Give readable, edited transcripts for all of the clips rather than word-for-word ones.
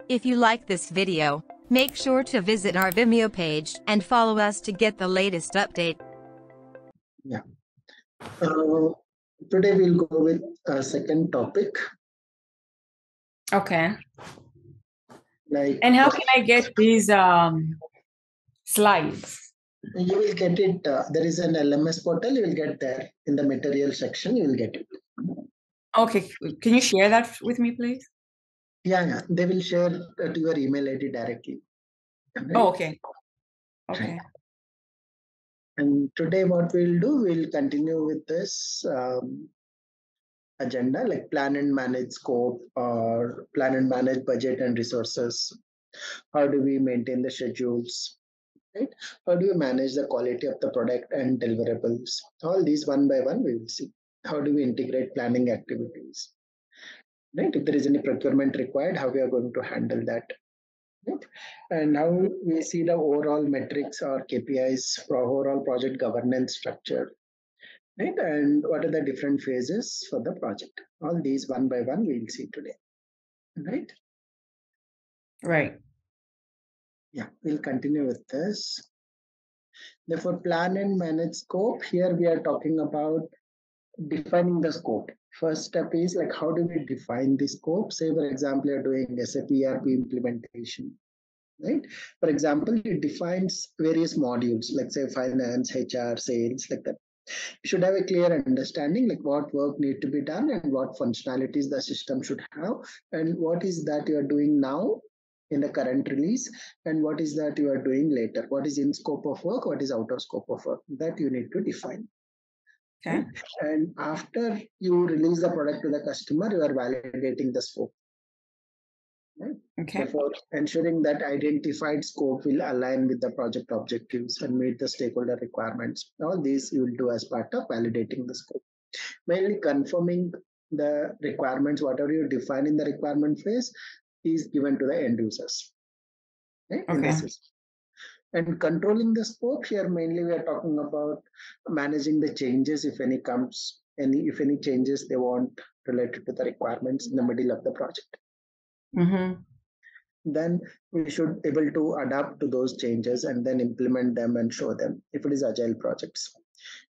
If you like this video, make sure to visit our Vimeo page and follow us to get the latest update. Yeah. Today we'll go with a second topic. Okay. And how can I get these slides? You will get it. There is an LMS portal. You will get there in the material section. You will get it. Okay. Can you share that with me, please? Yeah. They will share to your email ID directly. Right? Oh, okay. Okay. Right. And today what we'll do, we'll continue with this agenda, like plan and manage scope or plan and manage budget and resources. How do we maintain the schedules? Right? How do you manage the quality of the product and deliverables? All these one by one we will see. How do we integrate planning activities? Right? If there is any procurement required, how we are going to handle that? Right? And how we see the overall metrics or KPIs for overall project governance structure. Right? And what are the different phases for the project? All these one by one we will see today. Right? Right. Yeah, we'll continue with this. Therefore, plan and manage scope. Here we are talking about defining the scope. First step is like, how do we define the scope? Say, for example, you're doing SAP ERP implementation, right? For example, it defines various modules, like say finance, HR, sales, like that. You should have a clear understanding, like what work need to be done and what functionalities the system should have, and what is that you are doing now in the current release, and what is that you are doing later. What is in scope of work, what is out of scope of work, that you need to define. Okay. And after you release the product to the customer, you are validating the scope. Right? Okay. Therefore, ensuring that identified scope will align with the project objectives and meet the stakeholder requirements. All these you will do as part of validating the scope. Mainly confirming the requirements, whatever you define in the requirement phase is given to the end users. Right? Okay. In the system. And controlling the scope here, mainly we are talking about managing the changes, if any comes, if any changes they want related to the requirements in the middle of the project. Mm-hmm. Then we should able to adapt to those changes and then implement them and show them if it is agile projects.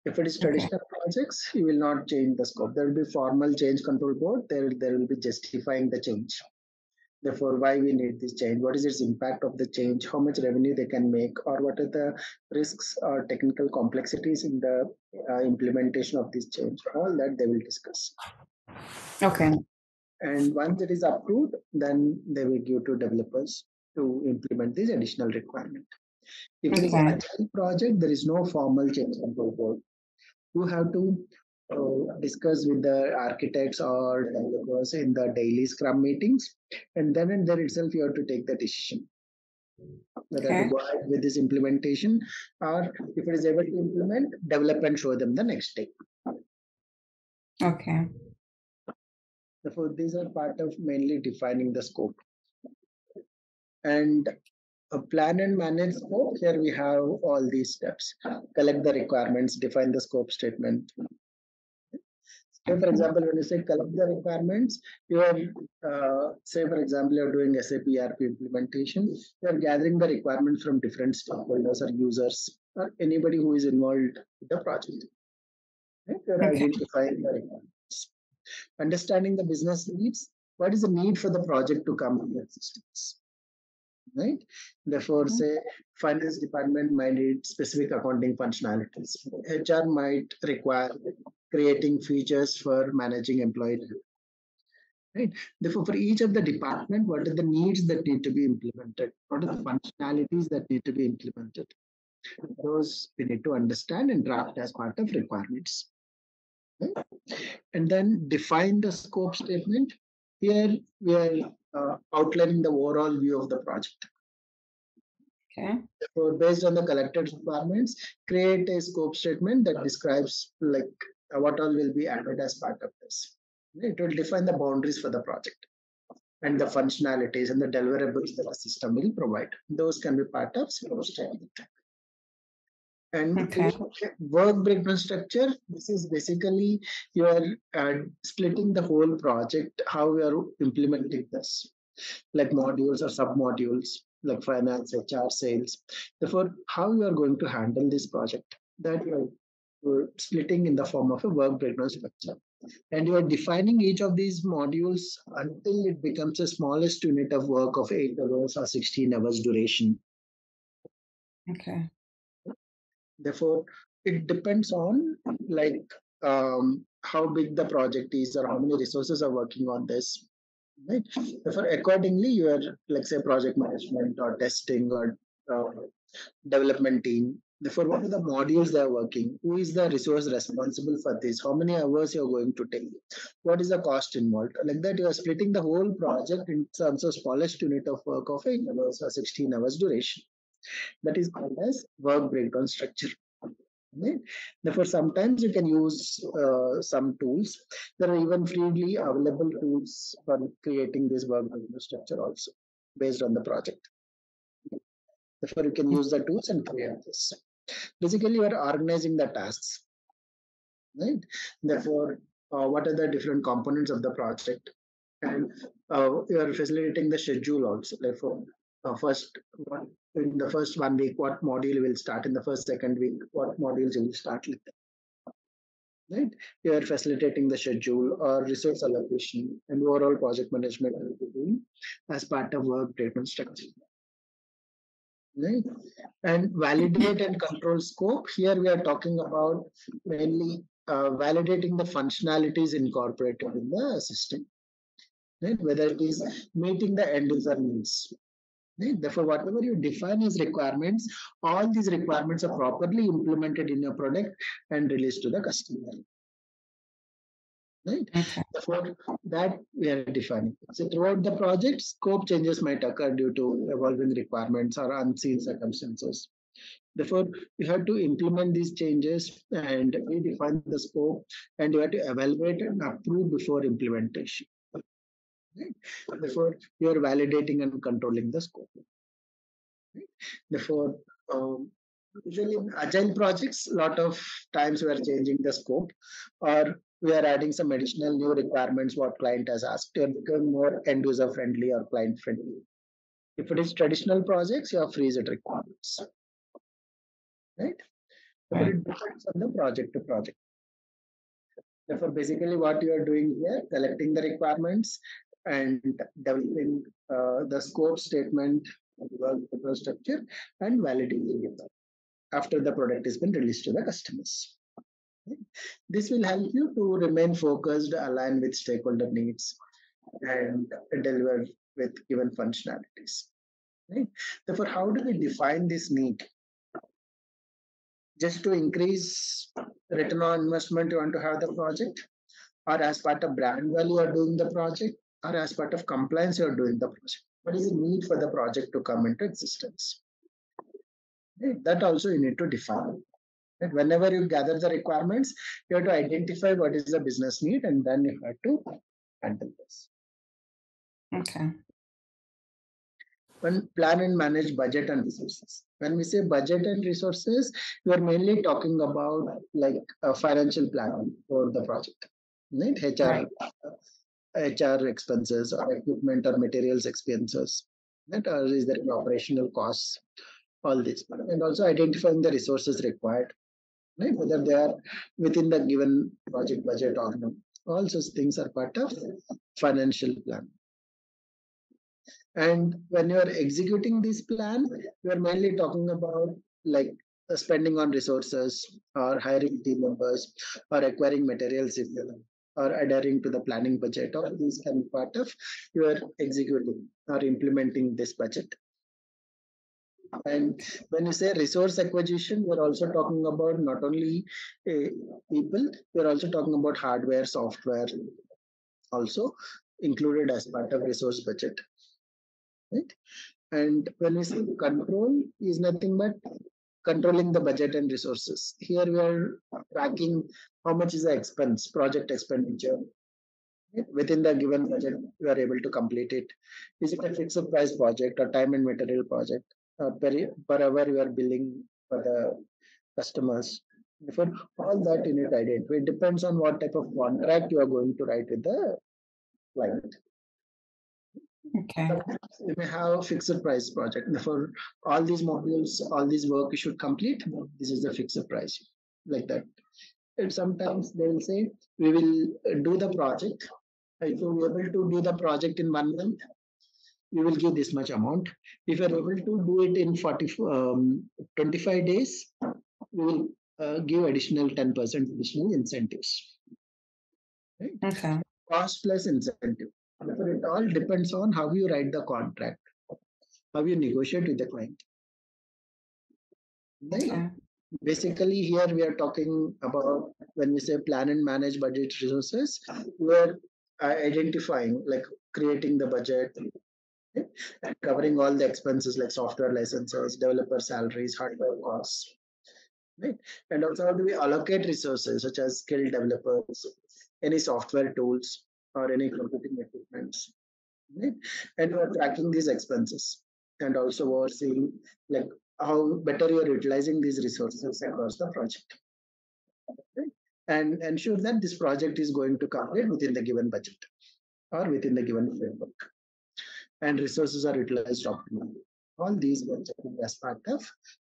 If it is traditional projects, you will not change the scope. There will be formal change control board. There will be justifying the change. Therefore, why we need this change, what is its impact of the change, how much revenue they can make, or what are the risks or technical complexities in the implementation of this change. All that they will discuss. Okay. And once it is approved, then they will give to developers to implement this additional requirement. If it is an agile project, there is no formal change control board. You have to discuss with the architects or developers in the daily Scrum meetings, and then and there itself you have to take the decision whether to go ahead with this implementation, or if it is able to implement, develop and show them the next step. Okay. Therefore, these are part of mainly defining the scope. And a plan and manage scope, here we have all these steps. Collect the requirements, define the scope statement. So for example, when you say collect the requirements, you are, say for example, you're doing SAP ERP implementation, you're gathering the requirements from different stakeholders or users or anybody who is involved with the project. Right? You're identifying the requirements. Understanding the business needs, what is the need for the project to come to the systems? Right? Therefore, say finance department might need specific accounting functionalities. HR might require creating features for managing employee. Right? Therefore, for each of the department, what are the needs that need to be implemented? What are the functionalities that need to be implemented? Those we need to understand and draft as part of requirements. Right? And then define the scope statement. Here we are outlining the overall view of the project. Okay. So based on the collected requirements, create a scope statement that describes like what all will be added as part of this. It will define the boundaries for the project and the functionalities and the deliverables that the system will provide. Those can be part of scope statement. And work breakdown structure, this is basically you are splitting the whole project, how we are implementing this. like modules or sub-modules, like finance, HR, sales. Therefore, how you are going to handle this project, that you're splitting in the form of a work breakdown structure. And you are defining each of these modules until it becomes the smallest unit of work of 8 hours or 16 hours duration. Okay. Therefore, it depends on like how big the project is or how many resources are working on this. Right. Therefore, accordingly, your, let's say, project management or testing or development team. Therefore, what are the modules they are working? Who is the resource responsible for this? How many hours you are going to take? What is the cost involved? Like that, you are splitting the whole project in terms of smallest unit of work of 8 hours or 16 hours duration. That is called as work breakdown structure. Right? Therefore, sometimes you can use some tools. There are even freely available tools for creating this work breakdown structure also based on the project. Therefore, you can use the tools and create this. Basically, you are organizing the tasks, right? Therefore, what are the different components of the project? And you are facilitating the schedule also. Therefore, in the first 1 week, what module will start? In the first, second week, what modules you will start with? Right? You are facilitating the schedule or resource allocation and overall project management will be doing as part of work breakdown structure. Right? And validate and control scope. Here we are talking about mainly validating the functionalities incorporated in the system, right? Whether it is meeting the end user needs. Right? Therefore, whatever you define as requirements, all these requirements are properly implemented in your product and released to the customer. Right? Okay. Therefore, that we are defining. So throughout the project, scope changes might occur due to evolving requirements or unseen circumstances. Therefore, you have to implement these changes and redefine the scope, and you have to evaluate and approve before implementation. Right? Therefore, you are validating and controlling the scope. Right? Therefore, um, usually in agile projects, a lot of times we are changing the scope, or we are adding some additional new requirements what client has asked to become more end user friendly or client friendly. If it is traditional projects, you have freezed requirements. Right? But it depends on the project to project. Therefore, basically, what you are doing here, collecting the requirements and developing the scope statement, work structure, and validating it after the product has been released to the customers. This will help you to remain focused, align with stakeholder needs, and deliver with given functionalities. Right? Therefore, how do we define this need? Just to increase return on investment, you want to have the project, or as part of brand value, you are doing the project, or as part of compliance, you are doing the project. What is the need for the project to come into existence? Right? That also you need to define. Right? Whenever you gather the requirements, you have to identify what is the business need, and then you have to handle this. Okay. When plan and manage budget and resources. When we say budget and resources, we are mainly talking about like a financial planning for the project, right? HR expenses or equipment or materials expenses, right? Or is there an operational costs? All this, and also identifying the resources required, right? Whether they are within the given project budget or not. All such things are part of financial plan. And when you are executing this plan, you are mainly talking about like spending on resources or hiring team members or acquiring materials if you or adhering to the planning budget. All these can be part of your executing or implementing this budget. And when you say resource acquisition, we're also talking about not only people, we're also talking about hardware, software, also included as part of resource budget. Right? And when we say control is nothing but controlling the budget and resources. Here we are tracking how much is the expense, project expenditure. Right? Within the given budget, you are able to complete it. Is it a fixed price project or time and material project? Per hour you are billing for the customers. Therefore, all that you need to identify. It depends on what type of contract you are going to write with the client. Okay. You may have a fixed price project. For all these modules, all this work you should complete, this is the fixed price, like that. And sometimes they will say, we will do the project. If you're able to do the project in 1 month, we will give this much amount. If you're able to do it in 25 days, we will give additional 10% additional incentives. Right? Okay. Cost plus incentive. Therefore, it all depends on how you write the contract, how you negotiate with the client. Right? Okay. Basically, here we are talking about when we say plan and manage budget resources, we are identifying, like creating the budget, okay, and covering all the expenses like software licenses, developer salaries, hardware costs, right? And also, how do we allocate resources such as skilled developers, any software tools, or any computing equipments, right? And we're tracking these expenses and also overseeing like how better you're utilizing these resources across the project, right? And ensure that this project is going to complete within the given budget or within the given framework, and resources are utilized optimally. All these were checking as part of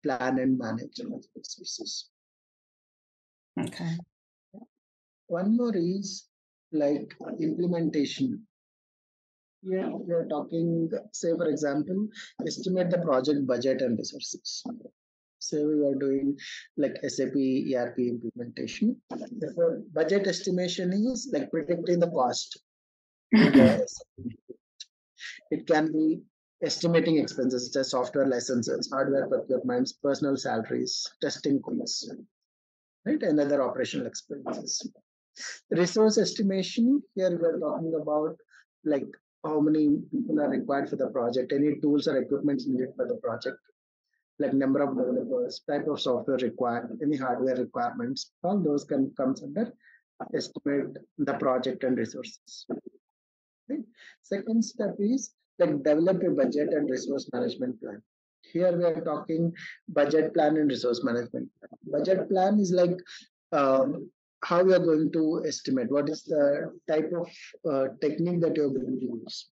plan and manage resources. Okay. One more is like implementation. Here we are talking, say for example, estimate the project budget and resources. Say we are doing like SAP ERP implementation. Therefore, budget estimation is like predicting the cost through the SAP. It can be estimating expenses such as software licenses, hardware procurements, personal salaries, testing costs, right, and other operational expenses. Resource estimation, here we are talking about like how many people are required for the project, any tools or equipment needed for the project, like number of developers, type of software required, any hardware requirements, all those can comes under estimate the project and resources. Right? Second step is like develop a budget and resource management plan. Here we are talking budget plan and resource management. Budget plan is like how you are going to estimate what is the type of technique that you're going to use.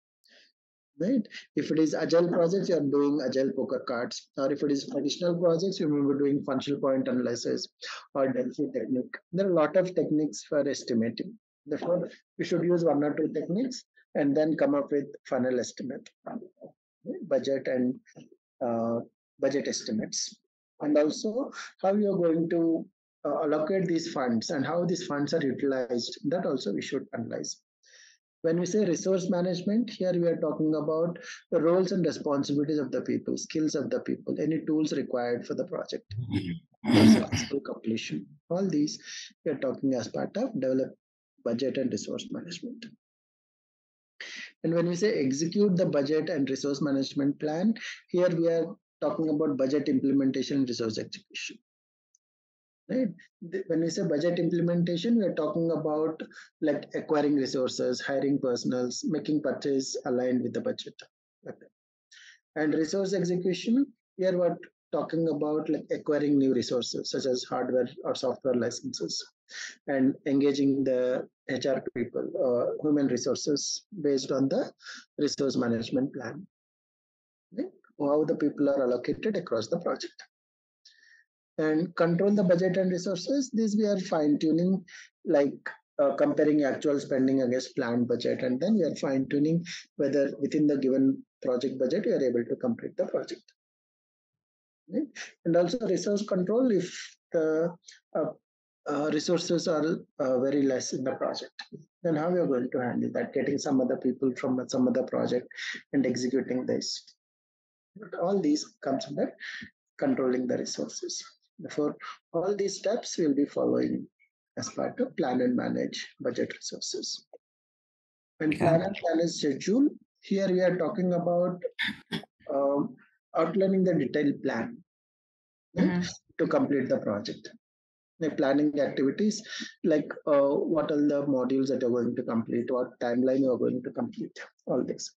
Right? If it is agile projects, you're doing agile poker cards, or if it is traditional projects, you may be doing functional point analysis or Delphi technique. There are a lot of techniques for estimating. Therefore, you should use one or two techniques and then come up with final estimate, right? Budget and uh, budget estimates, and also how you are going to allocate these funds and how these funds are utilized. That also we should analyze. When we say resource management, here we are talking about the roles and responsibilities of the people, skills of the people, any tools required for the project for successful completion. All these we are talking as part of develop budget and resource management. And when we say execute the budget and resource management plan, here we are talking about budget implementation and resource execution. Right? When we say budget implementation, we are talking about like acquiring resources, hiring personals, making purchase aligned with the budget. Okay. And resource execution, here we're talking about like acquiring new resources such as hardware or software licenses and engaging the HR people, human resources based on the resource management plan. Right? How the people are allocated across the project. And control the budget and resources. This we are fine tuning, like comparing actual spending against planned budget, and then we are fine tuning whether within the given project budget we are able to complete the project. Right? And also resource control if the resources are very less in the project, then how we are going to handle that? Getting some other people from some other project and executing this. All these comes under controlling the resources. Therefore, all these steps we'll be following as part of plan and manage budget resources. And plan and manage schedule, here we are talking about outlining the detailed plan, right, to complete the project. Like planning activities, like what are the modules that you're going to complete, what timeline you're going to complete, all this.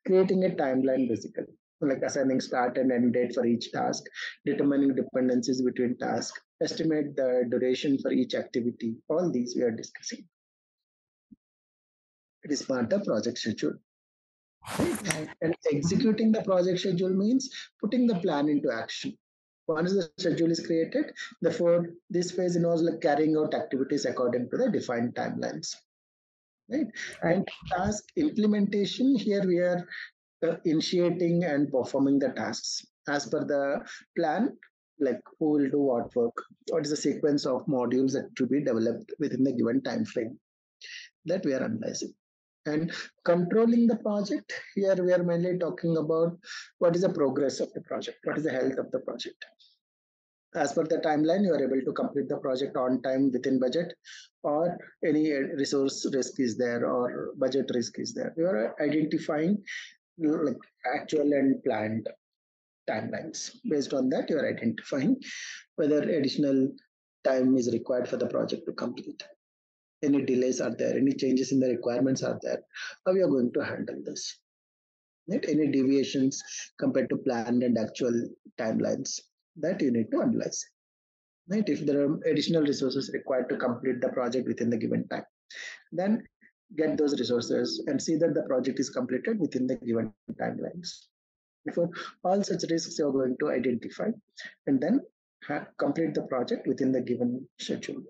Creating a timeline basically, like assigning start and end date for each task, determining dependencies between tasks, estimate the duration for each activity. All these we are discussing. It is part of project schedule. right? And executing the project schedule means putting the plan into action. Once the schedule is created, therefore this phase involves like carrying out activities according to the defined timelines, right? Right. And task implementation, here we are initiating and performing the tasks as per the plan, like who will do what is the sequence of modules that to be developed within the given time frame that we are analyzing. And controlling the project, here we are mainly talking about what is the progress of the project, what is the health of the project. As per the timeline, you are able to complete the project on time within budget, or any resource risk is there or budget risk is there. You are identifying like actual and planned timelines. Based on that, you are identifying whether additional time is required for the project to complete. Any delays are there, any changes in the requirements are there. How you are going to handle this? Right? Any deviations compared to planned and actual timelines that you need to analyze. Right? If there are additional resources required to complete the project within the given time, then get those resources and see that the project is completed within the given timelines. Before all such risks you are going to identify and then complete the project within the given schedule.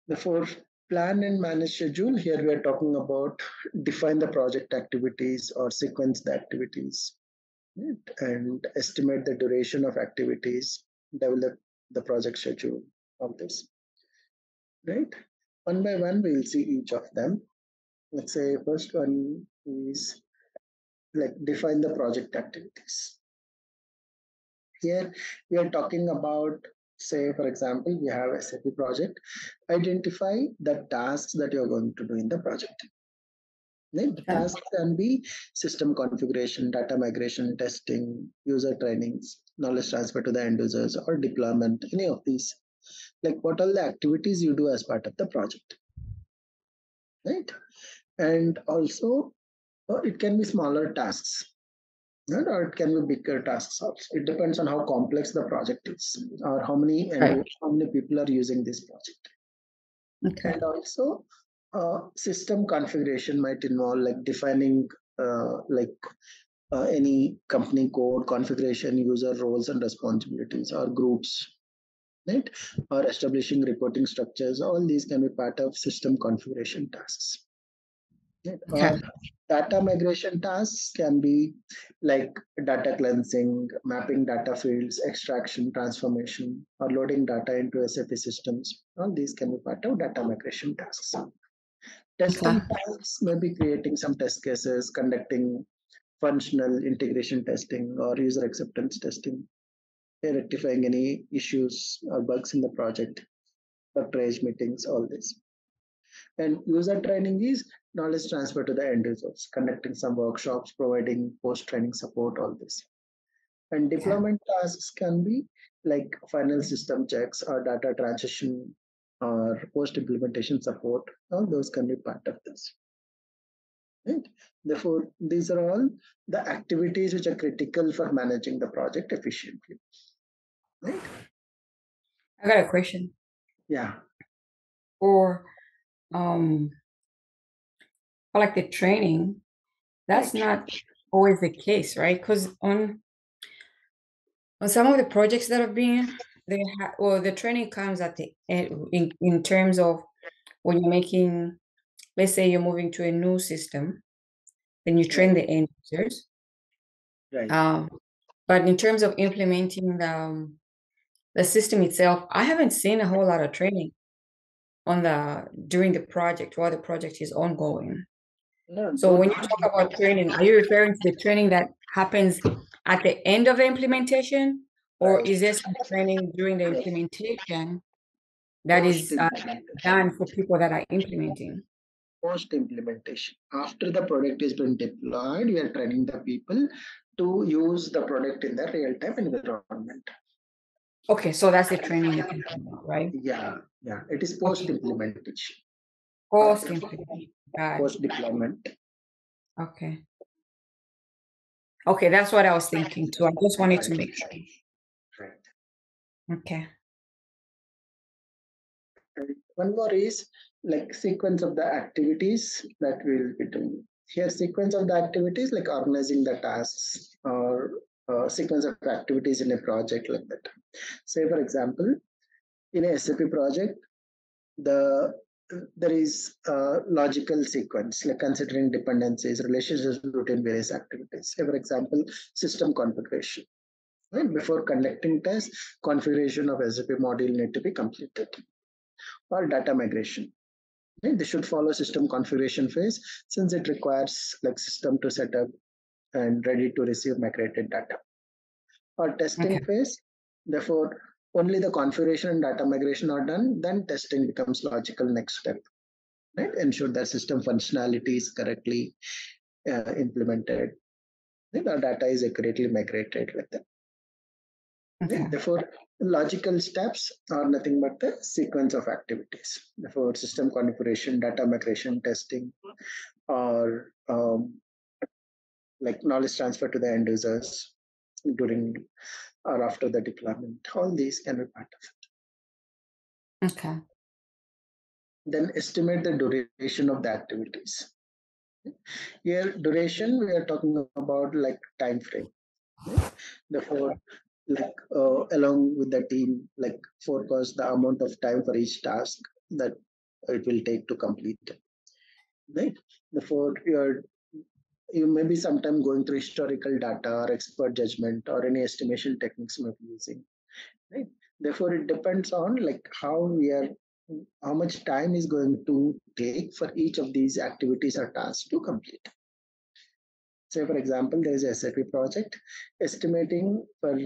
Therefore, plan and manage schedule. Here we are talking about define the project activities or sequence the activities, right? And estimate the duration of activities, develop the project schedule of this, right? One by one, we'll see each of them. Let's say first one is like define the project activities. Here we are talking about, say, for example, we have a SAP project. Identify the tasks that you're going to do in the project. Right? The tasks can be system configuration, data migration, testing, user trainings, knowledge transfer to the end users, or deployment, any of these. Like what all the activities you do as part of the project. Right? And also, it can be smaller tasks, right? Or it can be bigger tasks also. It depends on how complex the project is or how many Right. how many people are using this project. Okay. And also system configuration might involve like defining any company code configuration, user roles and responsibilities or groups, right? Or establishing reporting structures. All these can be part of system configuration tasks. Right? Okay. Or data migration tasks can be like data cleansing, mapping data fields, extraction, transformation, or loading data into SAP systems. All these can be part of data migration tasks. Testing Okay. tasks may be creating some test cases, conducting functional integration testing or user acceptance testing, rectifying any issues or bugs in the project, bug triage meetings, all this. And user training is knowledge transfer to the end users, conducting some workshops, providing post-training support, all this. And Okay. deployment tasks can be like final system checks or data transition or post-implementation support. All those can be part of this. Right? Therefore, these are all the activities which are critical for managing the project efficiently. Right? I got a question. Yeah. For um for like the training, that's Right. not always the case, right? Because on some of the projects that have been, the training comes at the end in terms of when you're making, let's say you're moving to a new system, then you train Right. the end users. Right. Um, but in terms of implementing the system itself, I haven't seen a whole lot of training during the project while the project is ongoing. No, So when both. you talk about training, are you referring to the training that happens at the end of the implementation, or Right. is there some training during the Yes. implementation that Post is implementation. done for people that are implementing? Post implementation. After the product has been deployed, we are training the people to use the product in the real time environment. Okay, so that's the training you're talking about, right? Yeah. Yeah. It is post Okay, implementation. post After implementation. Got it. post deployment. Okay. Okay, that's what I was thinking too. I just wanted to make sure. Right. Okay. And one more is like sequence of the activities that we'll be doing. Here, sequence of the activities like organizing the tasks or sequence of activities in a project like that. Say, for example, in a SAP project, there is a logical sequence like considering dependencies, relationships between various activities. Say, for example, system configuration. Right? Before conducting tests, configuration of SAP module need to be completed. Or data migration. Right? They should follow system configuration phase since it requires like system to set up and ready to receive migrated data. Or testing phase, therefore only the configuration and data migration are done, then testing becomes logical next step. Right? Ensure that system functionality is correctly implemented. Right? Our data is accurately migrated with them. Right? Therefore, logical steps are nothing but the sequence of activities. Therefore, system configuration, data migration, testing, or like knowledge transfer to the end users during or after the deployment. All these can be part of it. Okay. Then estimate the duration of the activities. Here, duration, we are talking about like time frame. Therefore, like along with the team, like forecast the amount of time for each task that it will take to complete. Right? Therefore, you may be sometime going through historical data or expert judgment or any estimation techniques you may be using. Right? Therefore, it depends on like how much time is going to take for each of these activities or tasks to complete. Say, for example, there is a SAP project estimating for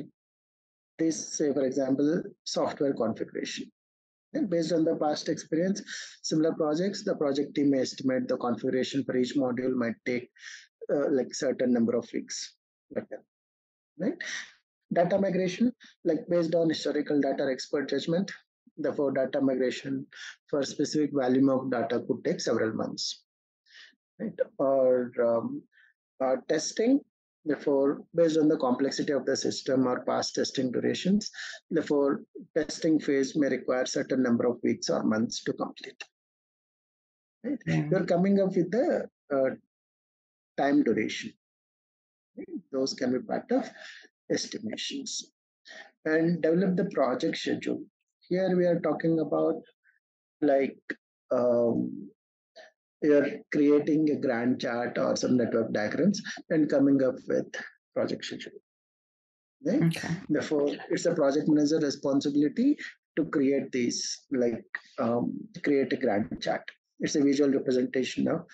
this, say, for example, software configuration. And based on the past experience, similar projects, the project team may estimate the configuration for each module might take like certain number of weeks. Like that, right? Data migration, like based on historical data expert judgment, therefore data migration for specific volume of data could take several months. Right? Or testing, therefore, based on the complexity of the system or past testing durations, therefore, testing phase may require certain number of weeks or months to complete. Right? You're coming up with the time duration. Right? Those can be part of estimations. And develop the project schedule. Here we are talking about like you're creating a Gantt chart or some network diagrams and coming up with project schedule. Right? Okay. Therefore, it's a project manager responsibility to create these, like create a Gantt chart. It's a visual representation of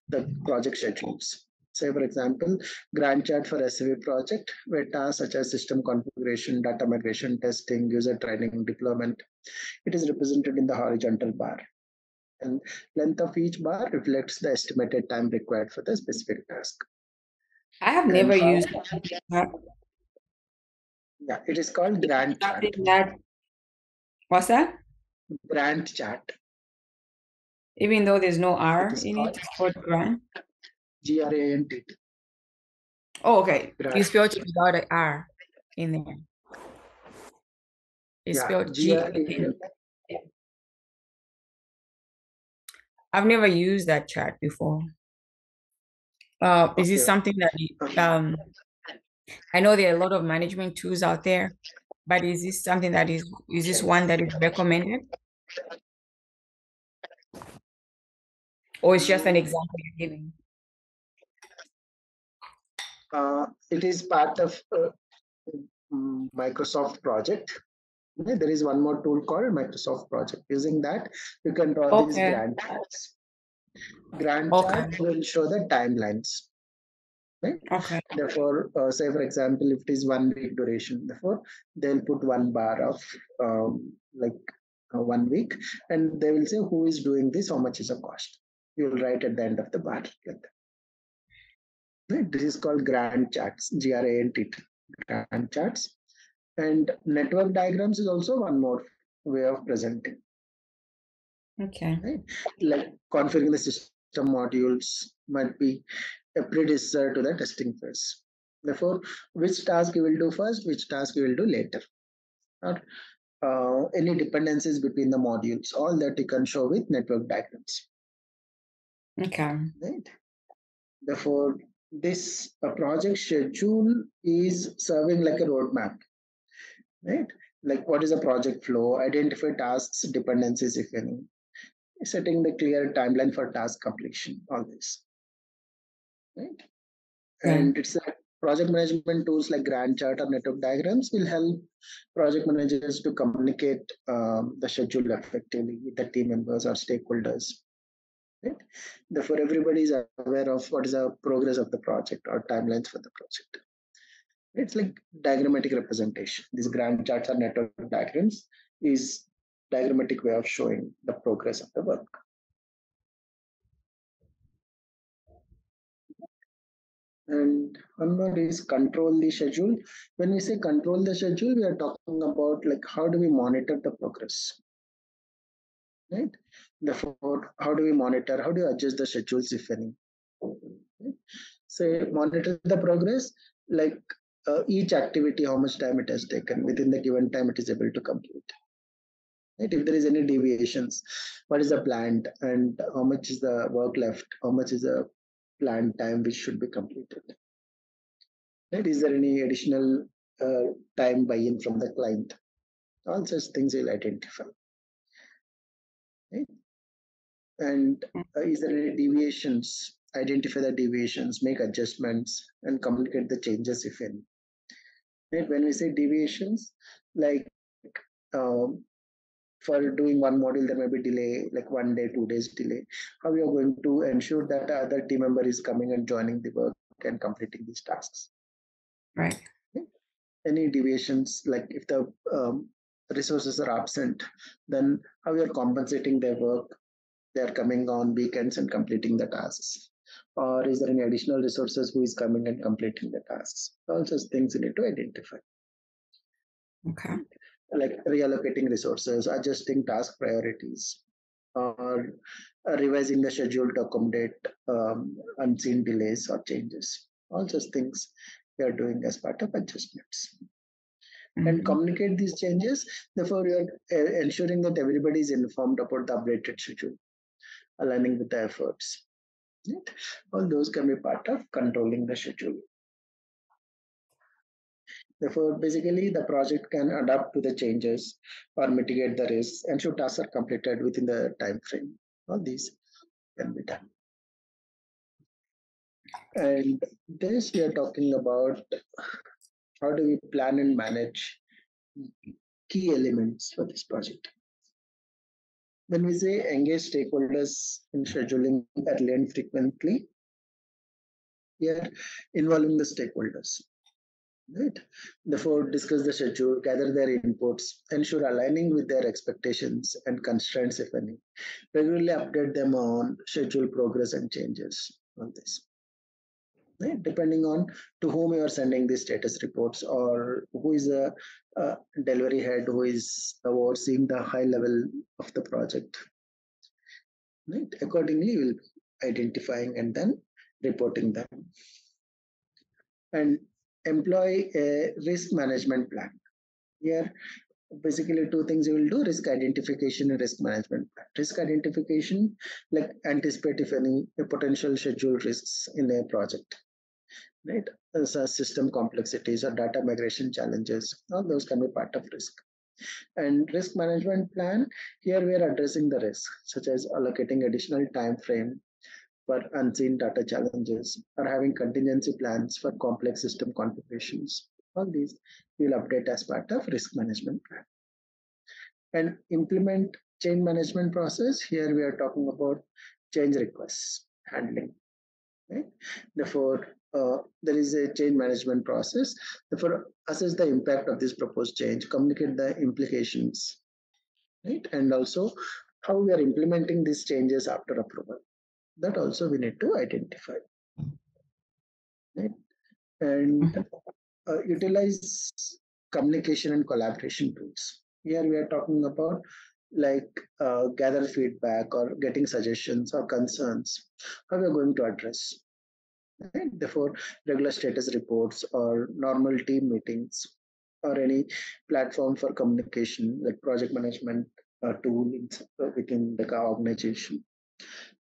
the project schedules. Say, for example, Gantt chart for SAP project, where tasks such as system configuration, data migration, testing, user training, deployment, it is represented in the horizontal bar. And length of each bar reflects the estimated time required for the specific task. I have never used that. Yeah, it is called Gantt chart. What's that? Gantt chart. Even though there's no R in it, it's called Grant. Grant. Oh, okay. You spelled it without an R in there. It's spelled G-A-N. I've never used that chart before. Is this something that I know there are a lot of management tools out there, but is this something that is this one that is recommended? Or it's just an example you're giving? It is part of Microsoft project. There is one more tool called Microsoft project. using that, you can draw these Gantt charts. Gantt chart will show the timelines. Right? Okay. Therefore, say for example, if it is 1 week duration, therefore they'll put one bar of 1 week, and they will say who is doing this, how much is the cost. You will write at the end of the bar like that. Right? This is called Gantt charts, G-R-A-N-T, Gantt charts. And network diagrams is also one more way of presenting. Okay. Right? Like configuring the system modules might be a predecessor to the testing phase. Therefore, which task you will do first, which task you will do later. Or any dependencies between the modules, all that you can show with network diagrams. Okay. Right. Therefore, this project schedule is serving like a roadmap, right? Like what is the project flow, identify tasks, dependencies, if any, setting the clear timeline for task completion, all this, right? Yeah. And it's like project management tools like Gantt chart or network diagrams will help project managers to communicate the schedule effectively with the team members or stakeholders, right? Therefore, everybody is aware of what is the progress of the project or timelines for the project. It's like diagrammatic representation. These Gantt charts or network diagrams is diagrammatic way of showing the progress of the work. And one more is control the schedule. When we say control the schedule, we are talking about like how do we monitor the progress, right? Therefore, how do we monitor? How do you adjust the schedules, if any? Right? Say monitor the progress, like each activity, how much time it has taken within the given time it is able to complete. Right? If there is any deviations, what is the planned and how much is the work left? How much is the planned time which should be completed? Right? Is there any additional time buy-in from the client? All such things will identify. Right? And is there any deviations? Identify the deviations, make adjustments, and communicate the changes, if any. Right? When we say deviations, like um, for doing one module, there may be delay, like 1 day, 2 days delay. How you are going to ensure that other team member is coming and joining the work and completing these tasks? Right. Any deviations, like if the resources are absent, then how you are compensating their work? They are coming on weekends and completing the tasks. Or is there any additional resources who is coming and completing the tasks? All such things you need to identify. Okay. Like reallocating resources, adjusting task priorities, or revising the schedule to accommodate unseen delays or changes. All such things we are doing as part of adjustments. And communicate these changes. Therefore, you are ensuring that everybody is informed about the updated schedule, aligning with the efforts. Right? All those can be part of controlling the schedule. Therefore, basically, the project can adapt to the changes or mitigate the risks, ensure tasks are completed within the time frame. All these can be done. And this we are talking about how do we plan and manage key elements for this project. When we say engage stakeholders in scheduling early and frequently, we are involving the stakeholders. Right. Therefore, discuss the schedule, gather their inputs, ensure aligning with their expectations and constraints, if any. Regularly update them on schedule progress and changes on this. Right? Depending on to whom you are sending the status reports or who is a delivery head who is overseeing the high level of the project. Right? Accordingly, we'll be identifying and then reporting them. And employ a risk management plan. Here, basically two things you will do: risk identification and risk management plan. Risk identification, like anticipate if any potential schedule risks in a project, right? As system complexities or data migration challenges, all those can be part of risk. And risk management plan, here we are addressing the risk such as allocating additional time frame for unseen data challenges or having contingency plans for complex system configurations. All these we'll update as part of risk management plan. And implement change management process. Here we are talking about change requests handling. Right? Therefore, there is a change management process. Therefore, assess the impact of this proposed change, communicate the implications, right? And also how we are implementing these changes after approval. That also we need to identify. Right? And utilize communication and collaboration tools. Here we are talking about like gather feedback or getting suggestions or concerns, how we are going to address. Right? Therefore, regular status reports or normal team meetings or any platform for communication like project management tool within the organization.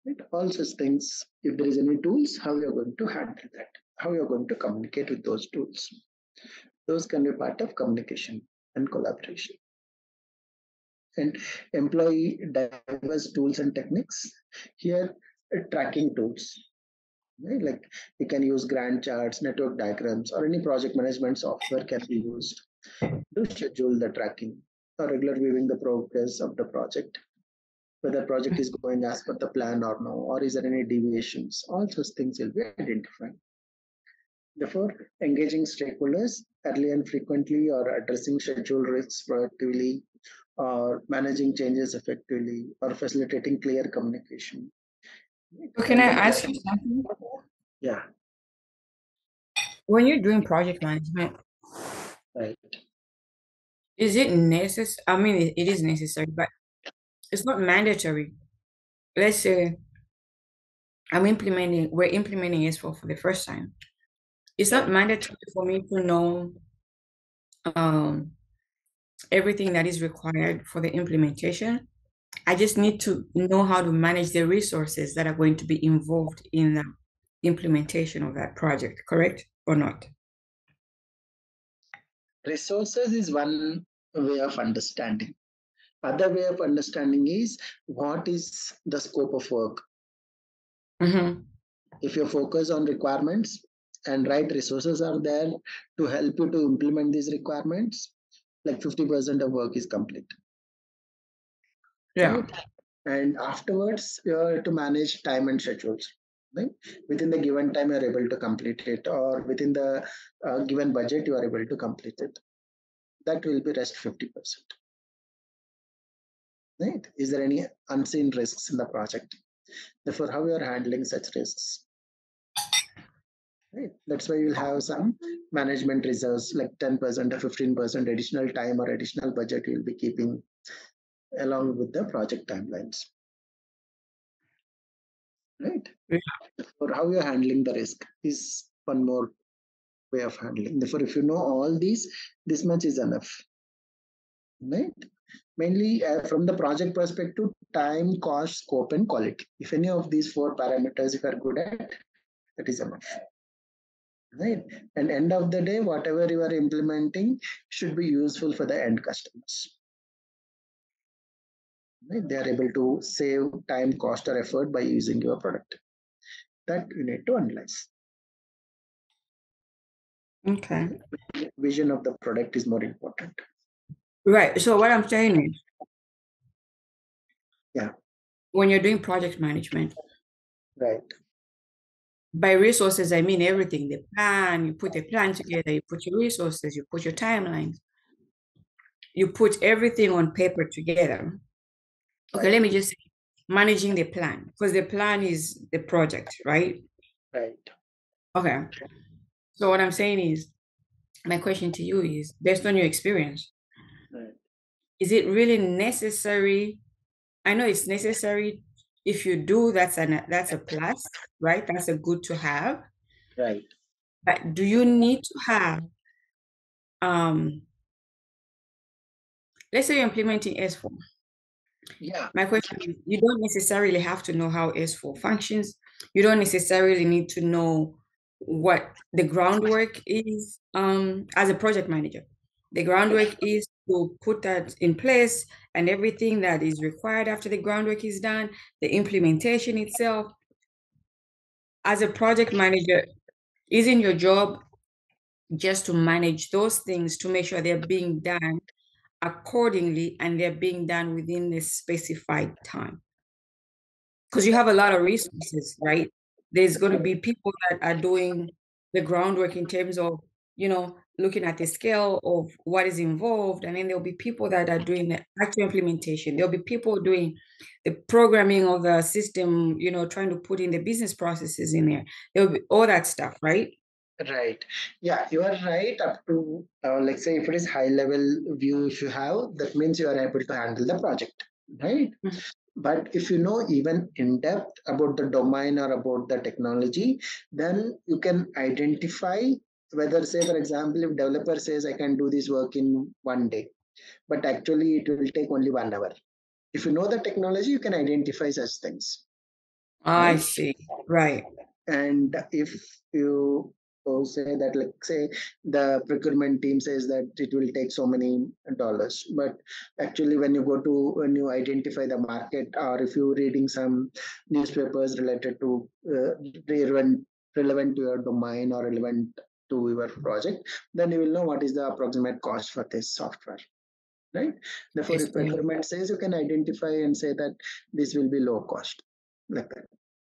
Right? All such things, if there is any tools, how you're going to handle that, how you're going to communicate with those tools. Those can be part of communication and collaboration. And employee diverse tools and techniques. Here, tracking tools. Right? Like you can use Gantt charts, network diagrams, or any project management software can be used to schedule the tracking or regular viewing the progress of the project, whether project is going as per the plan or no, or is there any deviations. All such things will be identified. Therefore, engaging stakeholders early and frequently, or addressing schedule risks proactively, or managing changes effectively, or facilitating clear communication. So can I ask you something? Yeah, When you're doing project management, right. is it necessary? I mean, it is necessary, but it's not mandatory. Let's say we're implementing S4 for the first time. It's not mandatory for me to know um, everything that is required for the implementation. I just need to know how to manage the resources that are going to be involved in the implementation of that project, correct or not? Resources is one way of understanding. Other way of understanding is what is the scope of work. Mm-hmm. If you focus on requirements and right resources are there to help you to implement these requirements, like 50% of work is complete. Yeah. Right? And afterwards, you are to manage time and schedules. Right? Within the given time, you are able to complete it, or within the given budget, you are able to complete it. That will be rest 50%. Right? Is there any unseen risks in the project? Therefore, how you are handling such risks? Right? That's why you'll have some management reserves, like 10% or 15% additional time or additional budget you'll be keeping along with the project timelines. Right? Yeah. Or how you're handling the risk is one more way of handling. Therefore, if you know all these, this much is enough. Right? Mainly from the project perspective, time, cost, scope, and quality. If any of these four parameters if you are good at, that is enough. Right? And end of the day, whatever you are implementing should be useful for the end customers. Right? They are able to save time, cost, or effort by using your product. That you need to analyze. Okay. Vision of the product is more important. Right. So what I'm saying is, Yeah. when you're doing project management, Right. by resources, I mean everything. The plan, you put a plan together, you put your resources, you put your timelines, you put everything on paper together. Okay, let me just say, managing the plan, because the plan is the project, right? Right. Okay. So what I'm saying is, my question to you is, based on your experience, Right. is it really necessary? I know it's necessary. If you do, that's a plus, right? That's a good to have. Right. But do you need to have let's say you're implementing S4. Yeah. My question is, you don't necessarily have to know how S4 functions. You don't necessarily need to know what the groundwork is as a project manager. The groundwork is to put that in place and everything that is required after the groundwork is done, the implementation itself. As a project manager, isn't your job just to manage those things to make sure they're being done accordingly and they're being done within the specified time? Because you have a lot of resources, right? There's going to be people that are doing the groundwork in terms of, looking at the scale of what is involved. And then there'll be people that are doing the actual implementation. There'll be people doing the programming of the system, trying to put in the business processes in there. There'll be all that stuff, right? Right. Yeah, you are right. Up to, let's say, if it is high level view, if you have, that means you are able to handle the project, right? Mhm. But if you know even in depth about the domain or about the technology, then you can identify whether, say, for example, if developer says I can do this work in 1 day, but actually it will take only 1 hour. If you know the technology, you can identify such things. I see. Right. And if you say that, like, say the procurement team says that it will take so many dollars, but actually when you identify the market, or if you're reading some newspapers related to relevant to your domain or relevant to your project, then you will know what is the approximate cost for this software, right? Therefore, if procurement says, you can identify and say that this will be low cost, like that.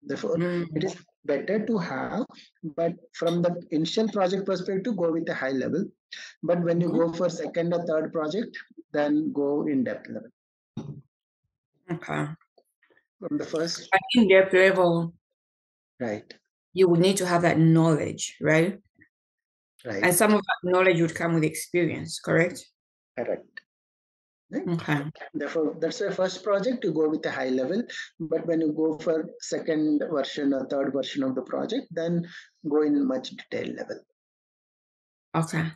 Therefore, it is better to have, but from the initial project perspective, go with a high level. But when you go for second or third project, then go in depth level. Okay. From the first. At in depth level, right. You would need to have that knowledge, right? Right. And some of that knowledge would come with experience, correct? Correct. Right? Okay. Therefore, that's the first project to go with a high level. But when you go for second version or third version of the project, then go in much detailed level. Okay.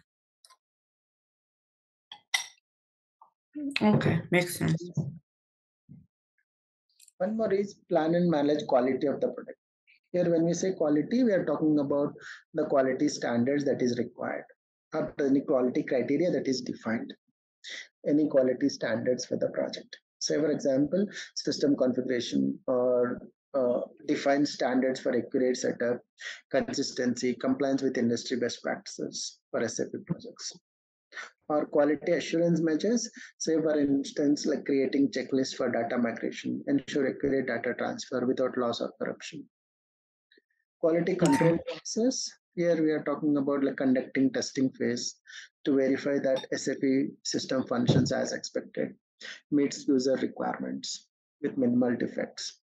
Okay, makes sense. One more is plan and manage quality of the product. Here, when we say quality, we are talking about the quality standards that is required, or any quality criteria that is defined, any quality standards for the project. Say, for example, system configuration, or define standards for accurate setup, consistency, compliance with industry best practices for SAP projects. Or quality assurance measures, say for instance, like creating checklists for data migration, ensure accurate data transfer without loss or corruption. Quality control process, here we are talking about like conducting testing phase to verify that SAP system functions as expected, meets user requirements with minimal defects.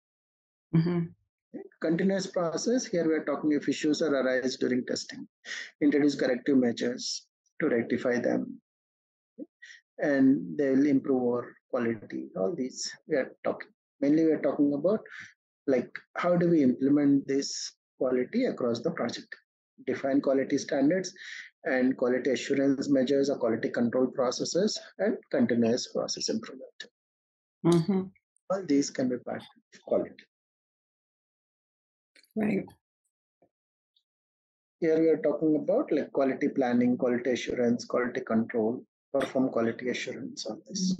Continuous process, here we are talking if issues are arise during testing, introduce corrective measures to rectify them, and they will improve our quality. All these we are talking. Mainly we are talking about like how do we implement this quality across the project. Define quality standards and quality assurance measures or quality control processes and continuous process improvement. All these can be part of quality. Right. Here we are talking about like quality planning, quality assurance, quality control, perform quality assurance on this.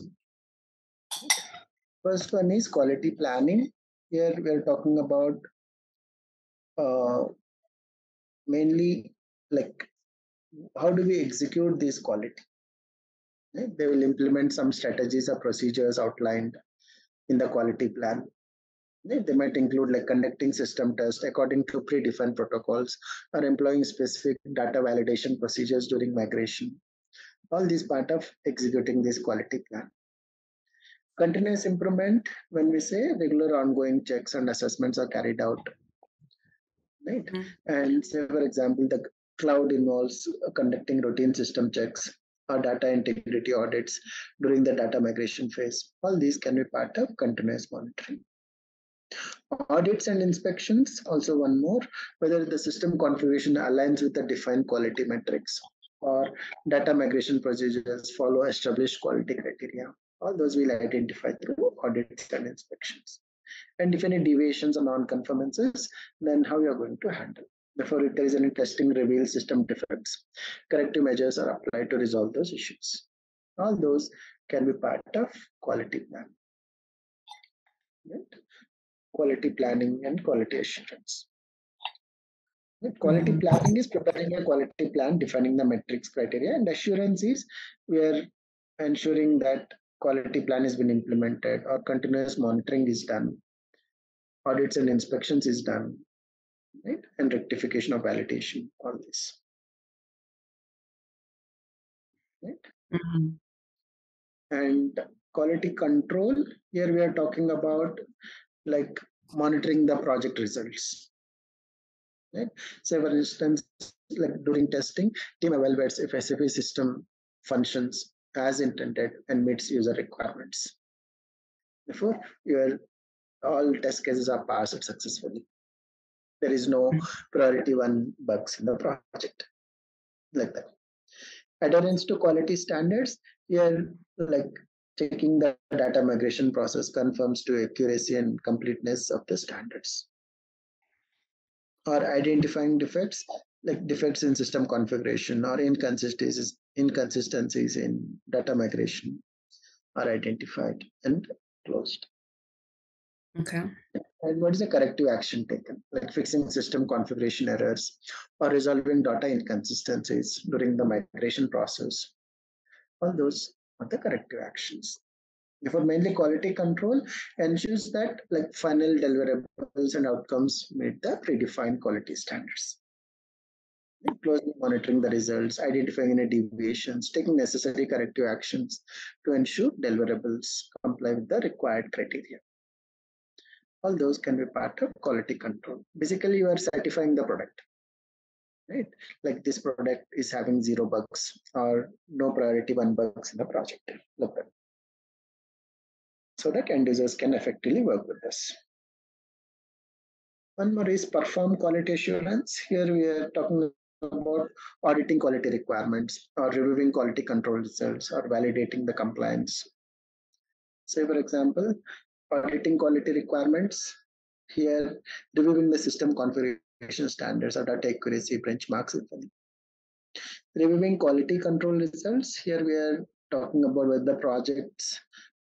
First one is quality planning. Here we are talking about mainly like how do we execute this quality. Right? They will implement some strategies or procedures outlined in the quality plan. Right? They might include like conducting system tests according to predefined protocols or employing specific data validation procedures during migration. All these part of executing this quality plan. Continuous improvement, when we say regular ongoing checks and assessments are carried out. Right? And say, for example, the cloud involves conducting routine system checks or data integrity audits during the data migration phase. All these can be part of continuous monitoring. Audits and inspections, also one more, whether the system configuration aligns with the defined quality metrics or data migration procedures follow established quality criteria. All those we'll identify through audits and inspections. And if any deviations or non-conformances, then how you are going to handle. Therefore, if there is any testing reveals system defects, corrective measures are applied to resolve those issues. All those can be part of quality plan. Right? Quality planning and quality assurance. Quality planning is preparing a quality plan, defining the metrics criteria, and assurance is we are ensuring that quality plan has been implemented or continuous monitoring is done, audits and inspections is done, right? And rectification of validation, all this. Right? And quality control, here we are talking about like monitoring the project results. Right? So for instance, like during testing, team evaluates if SAP system functions as intended and meets user requirements. Therefore, all test cases are passed successfully. There is no priority one bugs in the project, like that. Adherence to quality standards, here like checking the data migration process confirms to accuracy and completeness of the standards. or identifying defects like defects in system configuration or inconsistencies in data migration are identified and closed. Okay. And what is the corrective action taken? Like fixing system configuration errors or resolving data inconsistencies during the migration process. All those are the corrective actions. Therefore, mainly quality control ensures that like final deliverables and outcomes meet the predefined quality standards. Closely monitoring the results, identifying any deviations, taking necessary corrective actions to ensure deliverables comply with the required criteria. All those can be part of quality control. Basically, you are certifying the product, right? Like this product is having 0 bugs or no priority 1 bugs in the project. Look at so that end users can effectively work with this. One more is perform quality assurance. Here we are talking about auditing quality requirements or reviewing quality control results or validating the compliance. Say, for example, auditing quality requirements. Here, reviewing the system configuration standards or data accuracy benchmarks. Reviewing quality control results. Here we are talking about whether the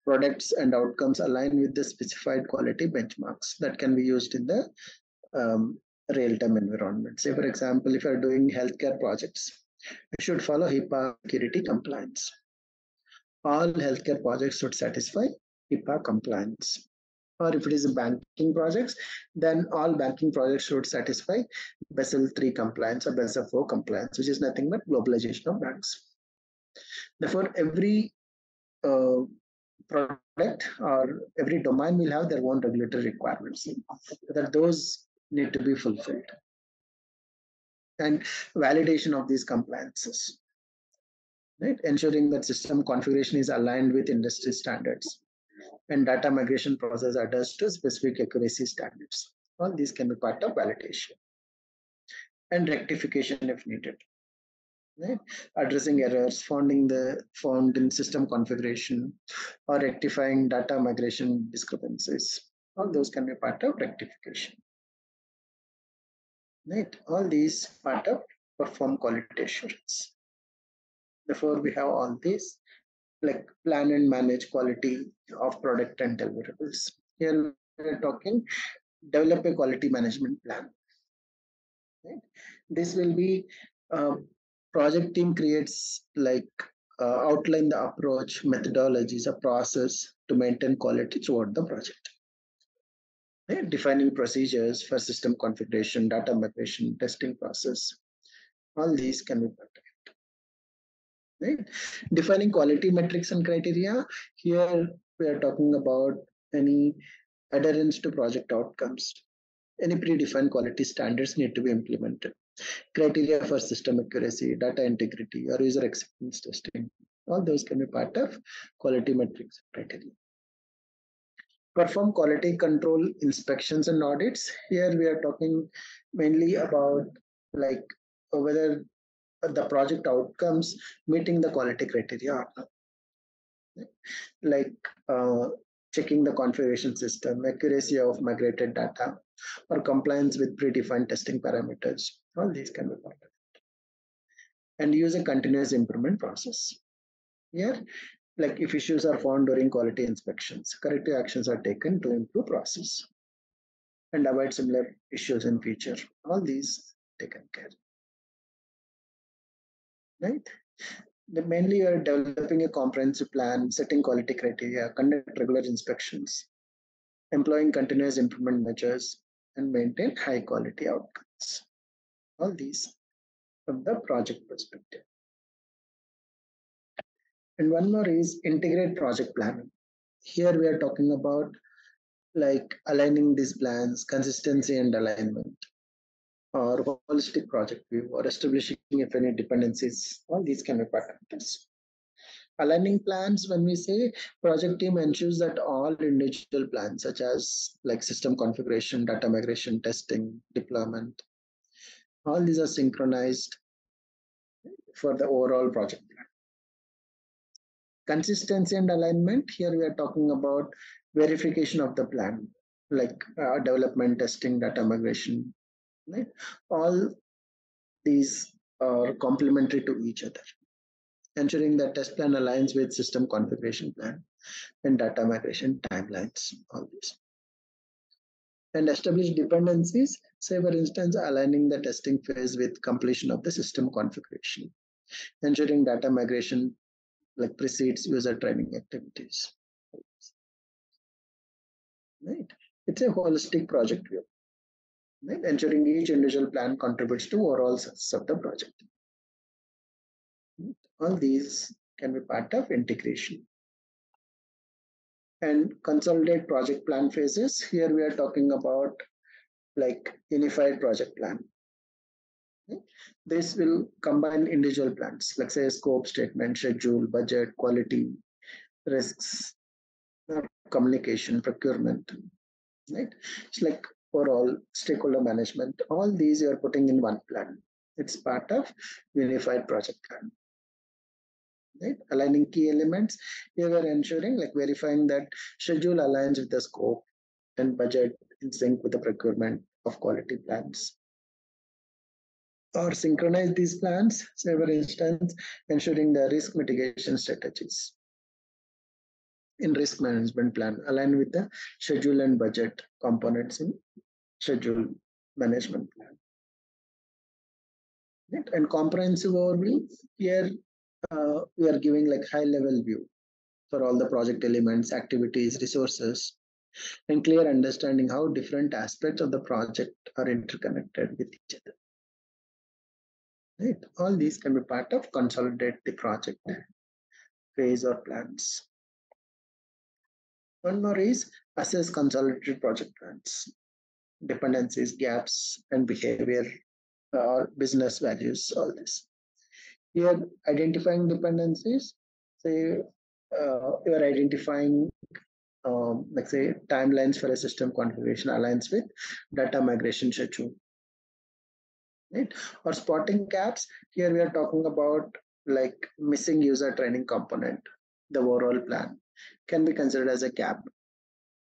products and outcomes align with the specified quality benchmarks that can be used in the real-time environment. Say, for example, if you're doing healthcare projects, you should follow HIPAA security compliance. All healthcare projects should satisfy HIPAA compliance. Or if it is banking projects, then all banking projects should satisfy Basel III compliance or Basel IV compliance, which is nothing but globalization of banks. Therefore, every product or every domain will have their own regulatory requirements that those need to be fulfilled. And validation of these compliances, right? Ensuring that system configuration is aligned with industry standards and data migration process adheres to specific accuracy standards. All these can be part of validation and rectification if needed. Right? Addressing errors found in system configuration or rectifying data migration discrepancies. All those can be part of rectification. Right? All these part of perform quality assurance. Therefore, we have all these like plan and manage quality of product and deliverables. Here we're talking develop a quality management plan. Right? This will be project team creates like outline the approach, methodologies, a process to maintain quality throughout the project. Right? Defining procedures for system configuration, data migration, testing process. All these can be part of it. Right? Defining quality metrics and criteria. Here we are talking about any adherence to project outcomes. Any predefined quality standards need to be implemented. Criteria for system accuracy, data integrity, or user acceptance testing. All those can be part of quality metrics criteria. Perform quality control inspections and audits. Here we are talking mainly about like whether the project outcomes meeting the quality criteria, like checking the configuration system, accuracy of migrated data, or compliance with predefined testing parameters. All these can be part of it. And use a continuous improvement process. Here, like if issues are found during quality inspections, corrective actions are taken to improve process and avoid similar issues in future. All these taken care. Right? Mainly you are developing a comprehensive plan, setting quality criteria, conduct regular inspections, employing continuous improvement measures, and maintain high quality outcomes. All these from the project perspective. And one more is integrate project planning. Here we are talking about like aligning these plans, consistency and alignment, or holistic project view, or establishing if any dependencies. All these can be part of this. Aligning plans, when we say project team ensures that all individual plans, such as like system configuration, data migration, testing, deployment, all these are synchronized for the overall project plan. Consistency and alignment, here we are talking about verification of the plan, like development, testing, data migration, right? All these are complementary to each other, ensuring that test plan aligns with system configuration plan and data migration timelines, all this. And establish dependencies, say for instance, aligning the testing phase with completion of the system configuration, ensuring data migration like precedes user training activities. Right? It's a holistic project view, right? Ensuring each individual plan contributes to overall success of the project. Right? All these can be part of integration. And consolidate project plan phases. Here we are talking about like unified project plan. Okay? This will combine individual plans, like say scope statement, schedule, budget, quality, risks, communication, procurement, right? It's like overall stakeholder management. All these you are putting in one plan. It's part of unified project plan. Right? Aligning key elements. Here we are ensuring like verifying that schedule aligns with the scope and budget in sync with the procurement of quality plans. Or synchronize these plans, say for instance, ensuring the risk mitigation strategies in risk management plan align with the schedule and budget components in schedule management plan. Right? And comprehensive overview, here we are giving like high level view for all the project elements, activities, resources, and clear understanding how different aspects of the project are interconnected with each other. Right? All these can be part of consolidate the project phase or plans. One more is assess consolidated project plans, dependencies, gaps, and behavior or business values, all this. Here, identifying dependencies, say you are identifying, let's say, timelines for a system configuration aligns with data migration schedule. Right? Or spotting gaps, here we are talking about like missing user training component, the overall plan can be considered as a gap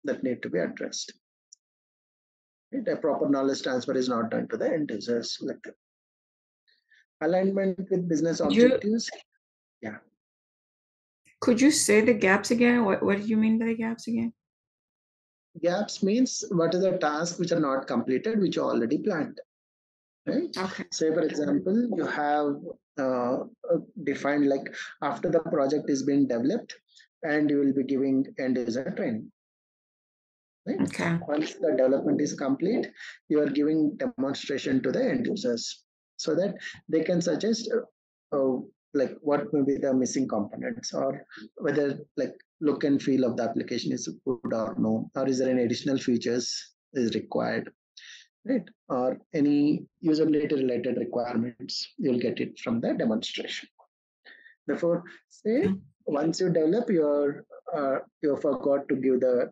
that need to be addressed. Right? A proper knowledge transfer is not done to the end users. Like that. Alignment with business objectives. Yeah. Could you say the gaps again? What do you mean by the gaps again? Gaps means what is the task which are not completed, which are already planned. Right? Okay. Say, for example, you have defined like after the project is being developed and you will be giving end user training. Right? Okay. Once the development is complete, you are giving demonstration to the end users so that they can suggest like what may be the missing components or whether like look and feel of the application is good or no, or is there any additional features is required, right? Or any usability related requirements, you'll get it from the demonstration. Therefore, say once you develop you forgot to give the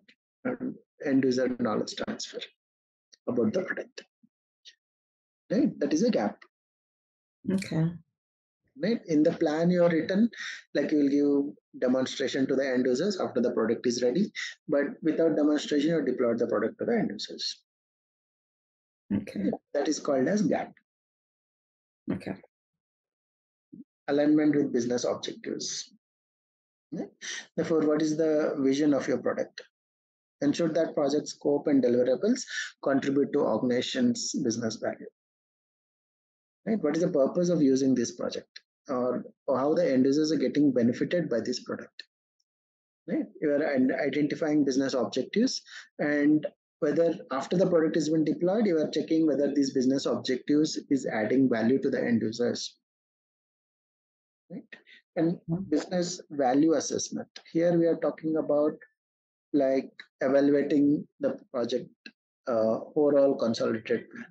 end user knowledge transfer about the product. Right? That is a gap. Okay. Right? In the plan you are written, like you will give demonstration to the end users after the product is ready, but without demonstration, you deploy the product to the end users. Okay. That is called as gap. Okay. Alignment with business objectives. Right? Therefore, what is the vision of your product? Ensure that project scope and deliverables contribute to organization's business value. Right? What is the purpose of using this project? Or how the end users are getting benefited by this product? Right? You are identifying business objectives, and whether after the product has been deployed, you are checking whether these business objectives is adding value to the end users. Right? And business value assessment. Here we are talking about like evaluating the project overall consolidated plan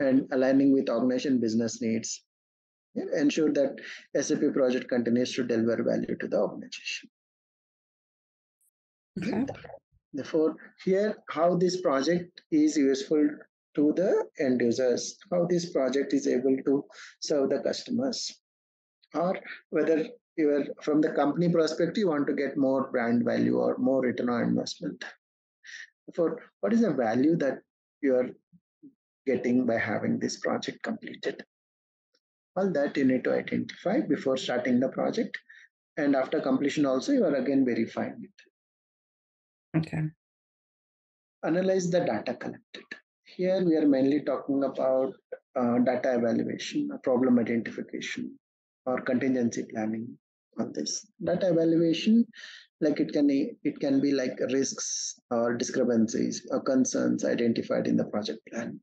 and aligning with organization business needs. And ensure that SAP project continues to deliver value to the organization. Okay. Therefore, here how this project is useful to the end users, how this project is able to serve the customers, or whether you are from the company perspective, you want to get more brand value or more return on investment. Therefore, what is the value that you are getting by having this project completed. All that you need to identify before starting the project, and after completion also you are again verifying it. Okay. Analyze the data collected. Here we are mainly talking about data evaluation, problem identification, or contingency planning on this. Data evaluation, like it can be like risks or discrepancies or concerns identified in the project plan.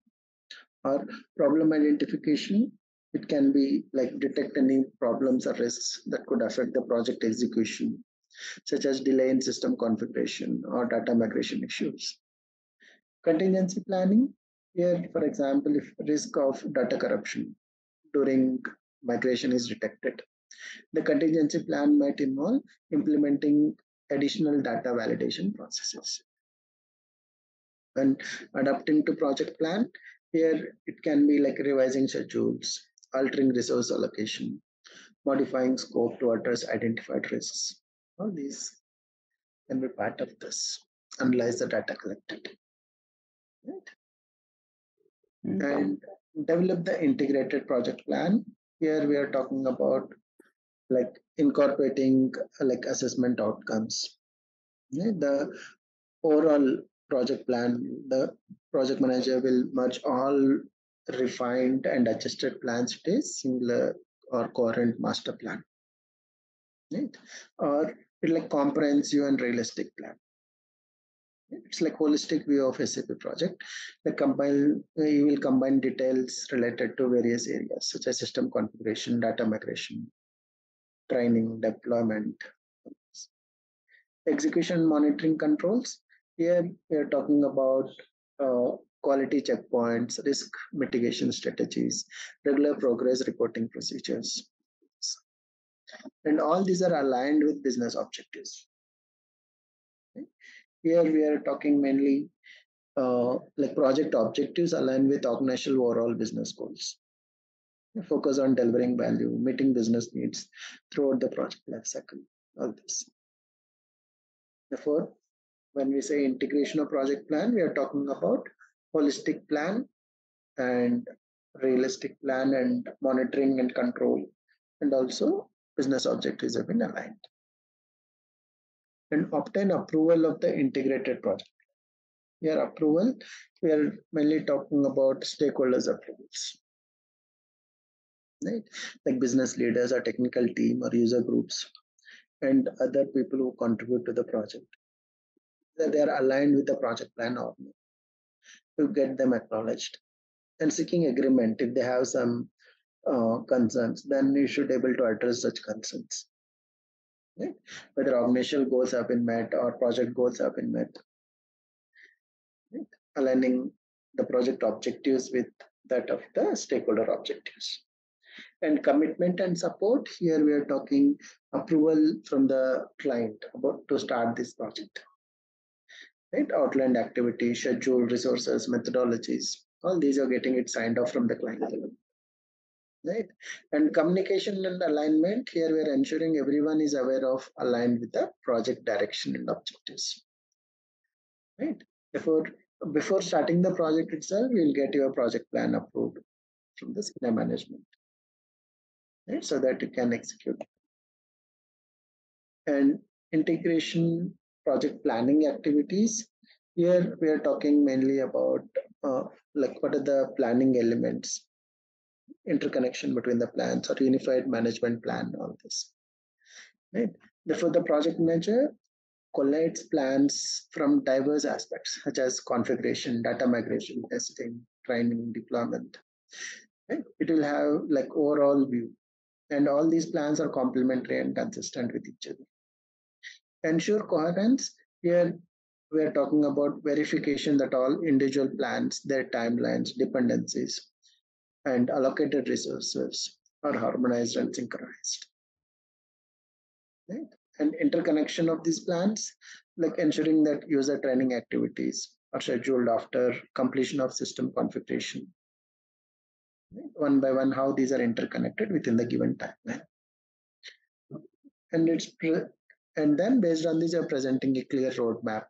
Or problem identification, it can be like detect any problems or risks that could affect the project execution, such as delay in system configuration or data migration issues. Contingency planning, here, for example, if risk of data corruption during migration is detected, the contingency plan might involve implementing additional data validation processes. And adapting to project plan, here it can be like revising schedules, altering resource allocation, modifying scope to address identified risks. All these can be part of this. Analyze the data collected. Right? And develop the integrated project plan. Here we are talking about like incorporating like assessment outcomes. The overall project plan, the project manager will merge all refined and adjusted plans to a singular or coherent master plan. Right? Or it like comprehensive and realistic plan. It's like holistic view of SAP project. You will combine details related to various areas such as system configuration, data migration, training, deployment, execution monitoring controls. Here we are talking about quality checkpoints, risk mitigation strategies, regular progress reporting procedures. And all these are aligned with business objectives. Here we are talking mainly like project objectives aligned with organizational overall business goals. Focus on delivering value, meeting business needs throughout the project life cycle. All this. Therefore, when we say integration of project plan, we are talking about holistic plan and realistic plan and monitoring and control, and also business objectives have been aligned. And obtain approval of the integrated project. Here approval, we are mainly talking about stakeholders approvals. Right? Like business leaders or technical team or user groups and other people who contribute to the project. That they are aligned with the project plan or not, to get them acknowledged. And seeking agreement if they have some concerns, then you should able to address such concerns. Right? Whether organizational goals have been met or project goals have been met. Right? Aligning the project objectives with that of the stakeholder objectives. And commitment and support, here we are talking approval from the client about to start this project. Right? Outlined activity, schedule, resources, methodologies, all these are getting it signed off from the client. Right? And communication and alignment, here we are ensuring everyone is aware of aligned with the project direction and objectives. Right? Before starting the project itself, you will get your project plan approved from the senior management. Right? So that you can execute. And integration project planning activities. Here we are talking mainly about like what are the planning elements, interconnection between the plans or unified management plan, all this. Right? Therefore, the project manager collates plans from diverse aspects such as configuration, data migration, testing, training, deployment. Right? It will have like overall view, and all these plans are complementary and consistent with each other. Ensure coherence. Here we are talking about verification that all individual plans, their timelines, dependencies, and allocated resources are harmonized and synchronized. Right? And interconnection of these plans, like ensuring that user training activities are scheduled after completion of system configuration. Right? One by one, how these are interconnected within the given timeline. And then based on this, you're presenting a clear roadmap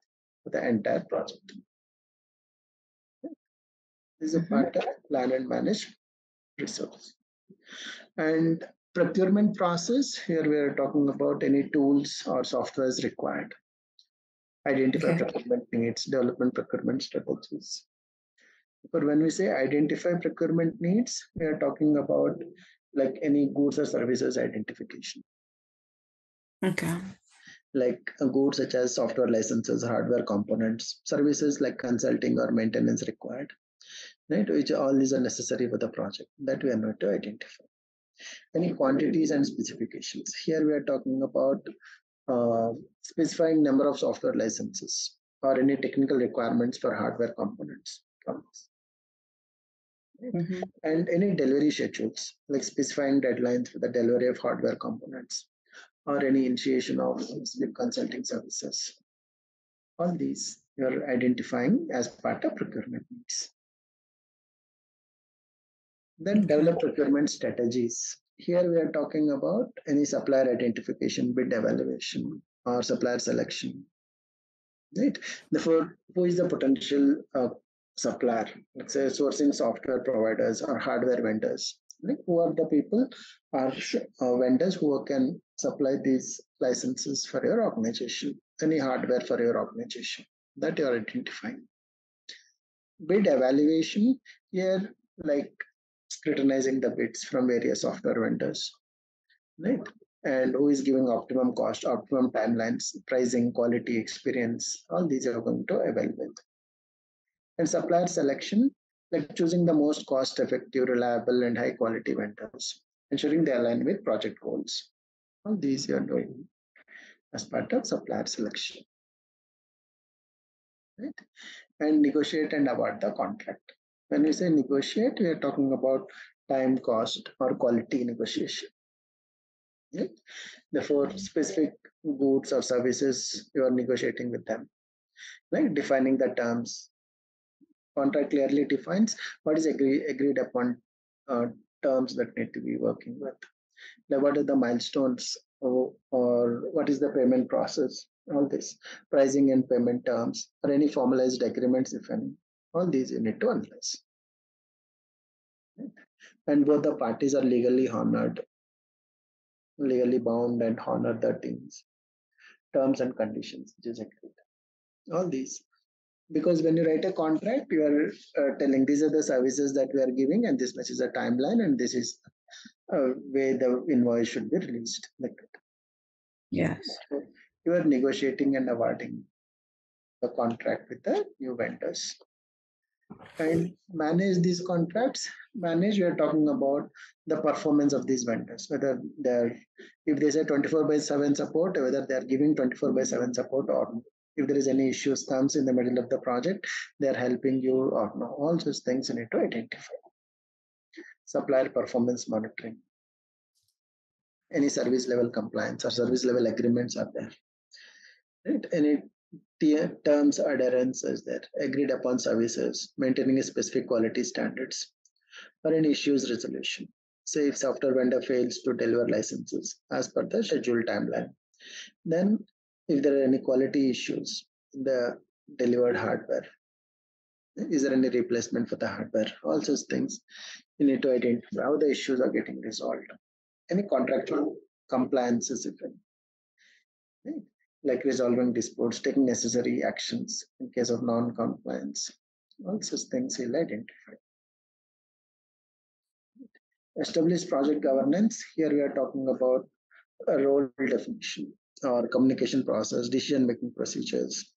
for the entire project. This is a part of plan and manage resource. And procurement process, here we are talking about any tools or softwares required. Identify procurement needs, development procurement strategies. But when we say identify procurement needs, we are talking about like any goods or services identification. Okay. Like goods such as software licenses, hardware components, services like consulting or maintenance required, right? Which all these are necessary for the project that we are not to identify. Any quantities and specifications. Here we are talking about specifying number of software licenses or any technical requirements for hardware components. And any delivery schedules, like specifying deadlines for the delivery of hardware components or any initiation of specific consulting services. All these you are identifying as part of procurement needs. Then develop procurement strategies. Here we are talking about any supplier identification, bid evaluation, or supplier selection. Right. Therefore, who is the potential supplier? Let's say sourcing software providers or hardware vendors. Like who are the people or vendors who can supply these licenses for your organization, any hardware for your organization that you are identifying. Bid evaluation, here like scrutinizing the bids from various software vendors, right? And who is giving optimum cost, optimum timelines, pricing, quality, experience, all these are going to evaluate. And supplier selection, like choosing the most cost effective, reliable, and high quality vendors, ensuring they align with project goals. All these you are doing as part of supplier selection. Right? And negotiate and award the contract. When we say negotiate, we are talking about time, cost, or quality negotiation. Right? Therefore, specific goods or services you are negotiating with them, right? Defining the terms. Contract clearly defines what is agreed upon terms that need to be working with. Like what are the milestones or what is the payment process? All this pricing and payment terms or any formalized agreements, if any. All these you need to analyze. Right? And both the parties are legally honored, legally bound and honor the terms and conditions which is agreed. All these. Because when you write a contract, you are telling these are the services that we are giving, and this much is a timeline, and this is where the invoice should be released. Like that. Yes. So you are negotiating and awarding the contract with the new vendors. And manage these contracts. Manage, we are talking about the performance of these vendors, whether they're, if they say 24/7 support, whether they're giving 24/7 support or not. If there is any issues comes in the middle of the project, they're helping you or not. All those things you need to identify. Supplier performance monitoring. Any service level compliance or service level agreements are there. Right? Any terms adherence is there. Agreed upon services, maintaining a specific quality standards, or any issues resolution. Say if software vendor fails to deliver licenses as per the scheduled timeline. Then if there are any quality issues in the delivered hardware, is there any replacement for the hardware? All those things you need to identify how the issues are getting resolved. Any contractual compliances, if any. Right? Like resolving disputes, taking necessary actions in case of non-compliance. All such things you'll identify. Establish project governance. Here we are talking about a role definition or communication process, decision-making procedures,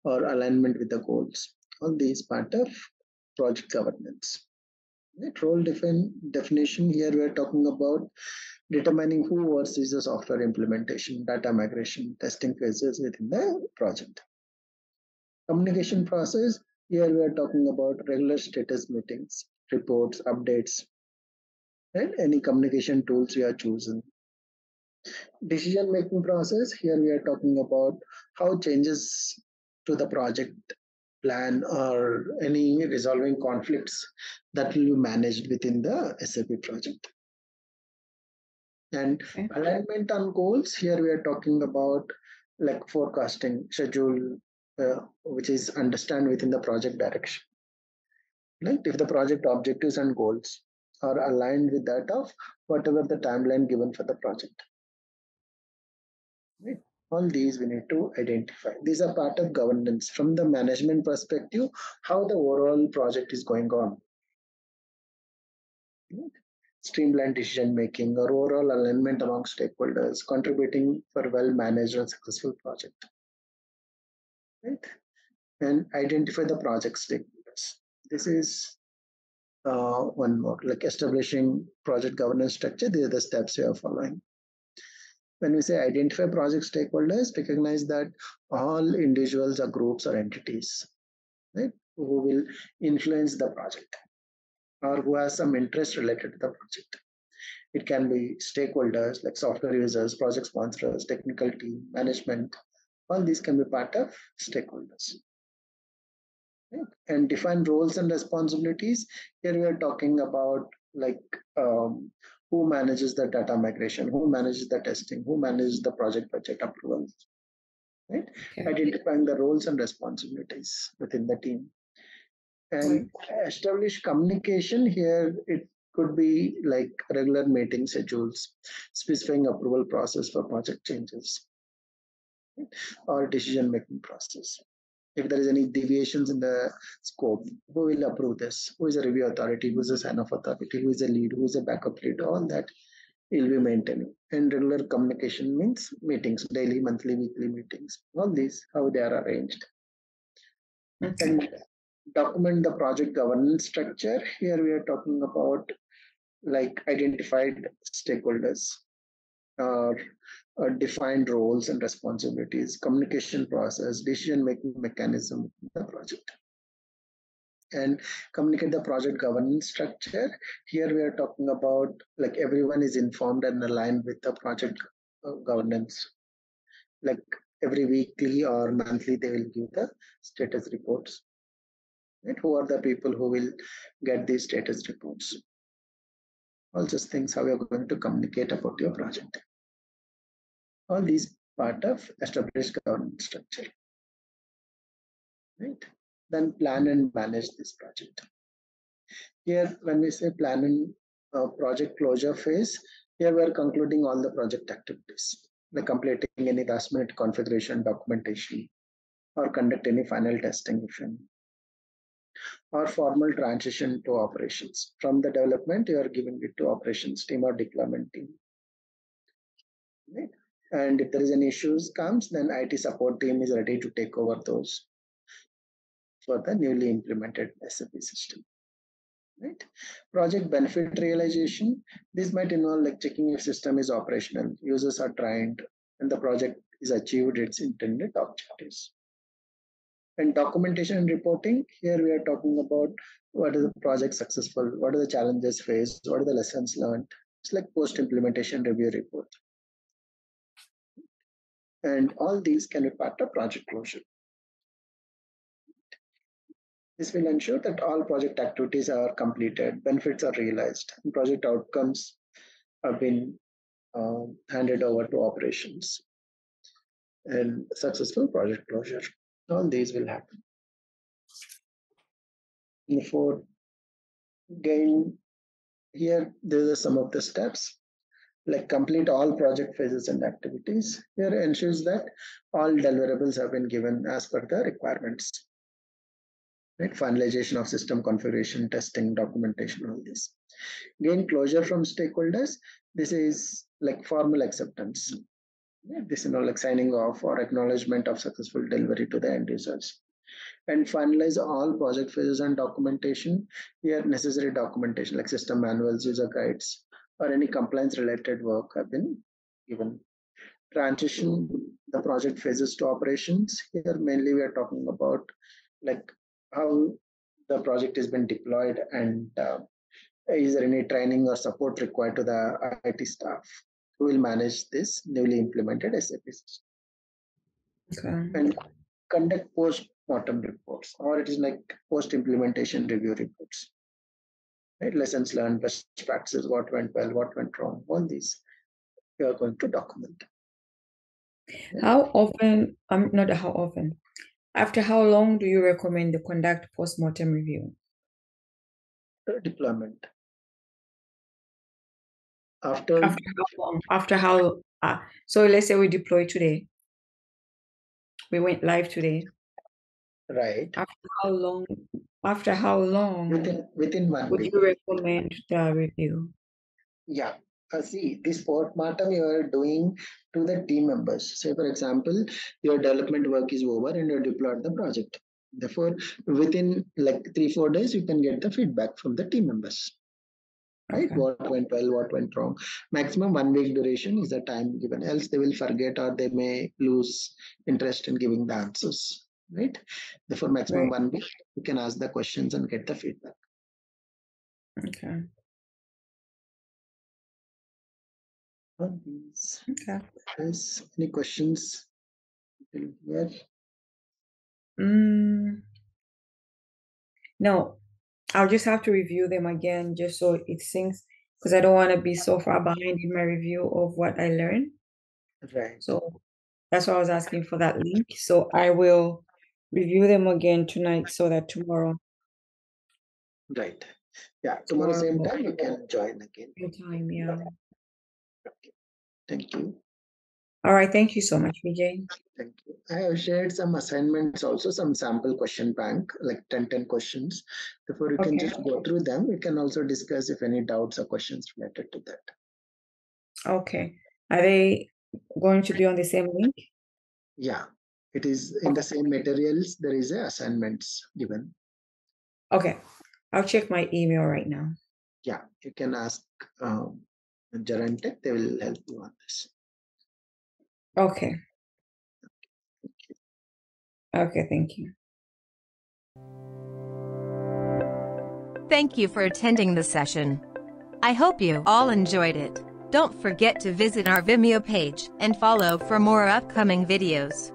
or alignment with the goals. All these part of project governance. Right? Role definition, here we are talking about determining who oversees the software implementation, data migration, testing phases within the project. Communication process, here we are talking about regular status meetings, reports, updates, and any communication tools we are choosing. Decision making process, here we are talking about how changes to the project plan or any resolving conflicts that will be managed within the SAP project. And alignment on goals, here we are talking about like forecasting schedule, which is understand within the project direction. Right? If the project objectives and goals are aligned with that of whatever the timeline given for the project. Right? All these we need to identify. These are part of governance from the management perspective, how the overall project is going on. Right? Streamlined decision making or overall alignment among stakeholders, contributing for well-managed and successful project. Right? And identify the project stakeholders. This is one more, like establishing project governance structure. These are the steps we are following. When we say identify project stakeholders, recognize that all individuals or groups or entities, right, who will influence the project or who has some interest related to the project. It can be stakeholders like software users, project sponsors, technical team, management. All these can be part of stakeholders. Right? And define roles and responsibilities. Here we are talking about like who manages the data migration, who manages the testing, who manages the project budget approvals. Right? Okay. Identifying the roles and responsibilities within the team. And establish communication here. It could be like regular meeting schedules, specifying approval process for project changes, right? Or decision making process. If there is any deviations in the scope, who will approve this? Who is a review authority? Who is a sign-off authority? Who is a lead? Who is a backup lead? All that will be maintaining. And regular communication means meetings, daily, monthly, weekly meetings. All these, how they are arranged. Okay. And document the project governance structure. Here we are talking about like identified stakeholders or defined roles and responsibilities, communication process, decision-making mechanism in the project. And communicate the project governance structure. Here we are talking about like everyone is informed and aligned with the project governance. Like every weekly or monthly, they will give the status reports. Right? Who are the people who will get these status reports? All such things, how you're going to communicate about your project. All these part of established governance structure. Right? Then plan and manage this project. Here, when we say plan and project closure phase, here we are concluding all the project activities, like completing any last minute configuration documentation, or conduct any final testing if any, or formal transition to operations. From the development, you are giving it to operations team or deployment team. Right? And if there is any issues comes, then IT support team is ready to take over those for the newly implemented SAP system. Right? Project benefit realization. This might involve like checking if system is operational, users are trained, and the project is achieved its intended objectives. And documentation and reporting, here we are talking about what is the project successful, what are the challenges faced, what are the lessons learned. It's like post-implementation review report. And all these can be part of project closure. This will ensure that all project activities are completed, benefits are realized, and project outcomes have been handed over to operations and successful project closure. All these will happen. Before gain here, these are some of the steps, like complete all project phases and activities. Here ensures that all deliverables have been given as per the requirements. Right? Finalization of system configuration, testing, documentation, all this. Gain closure from stakeholders. This is like formal acceptance. This is like signing off or acknowledgement of successful delivery to the end users. And finalize all project phases and documentation. Here, necessary documentation like system manuals, user guides, or any compliance related work have been given. Transition the project phases to operations. Here, mainly we are talking about like how the project has been deployed and is there any training or support required to the IT staff who will manage this newly implemented SAP system. Okay. And conduct post-mortem reports, or it is like post-implementation review reports. Right? Lessons learned, best practices, what went well, what went wrong, all these we are going to document. How often, not how often, after how long do you recommend the conduct post-mortem review? deployment. After After how long? After how? So let's say we deploy today. We went live today. right, After how long? After how long within 1 would week. you recommend the review? Yeah. See, this postmortem you are doing to the team members. Say, for example, your development work is over and you deployed the project. Therefore, within like 3-4 days, you can get the feedback from the team members. Right? Okay. What went well, what went wrong. Maximum 1 week duration is the time given. Else they will forget or they may lose interest in giving the answers. Right? Therefore, maximum Right. 1 week, you can ask the questions and get the feedback. Okay. Okay. Yes. Any questions here? No, I'll just have to review them again just so it sinks because I don't want to be so far behind in my review of what I learned. Right. So that's why I was asking for that link. So I will review them again tonight so that tomorrow. Right. Yeah. Tomorrow same Tomorrow, time you can join again. same time, yeah. Okay. Thank you. All right. Thank you so much, Vijay. Thank you. I have shared some assignments also, some sample question bank, like 10 questions. Therefore, you can Okay. just go through them. We can also discuss if any doubts or questions related to that. Okay. Are they going to be on the same link? Yeah. It is in the same materials. There is a assignments given. Okay. I'll check my email right now. Yeah. You can ask ZaranTech. They will help you on this. Okay. Okay. Thank you. Thank you for attending the session. I hope you all enjoyed it. Don't forget to visit our Vimeo page and follow for more upcoming videos.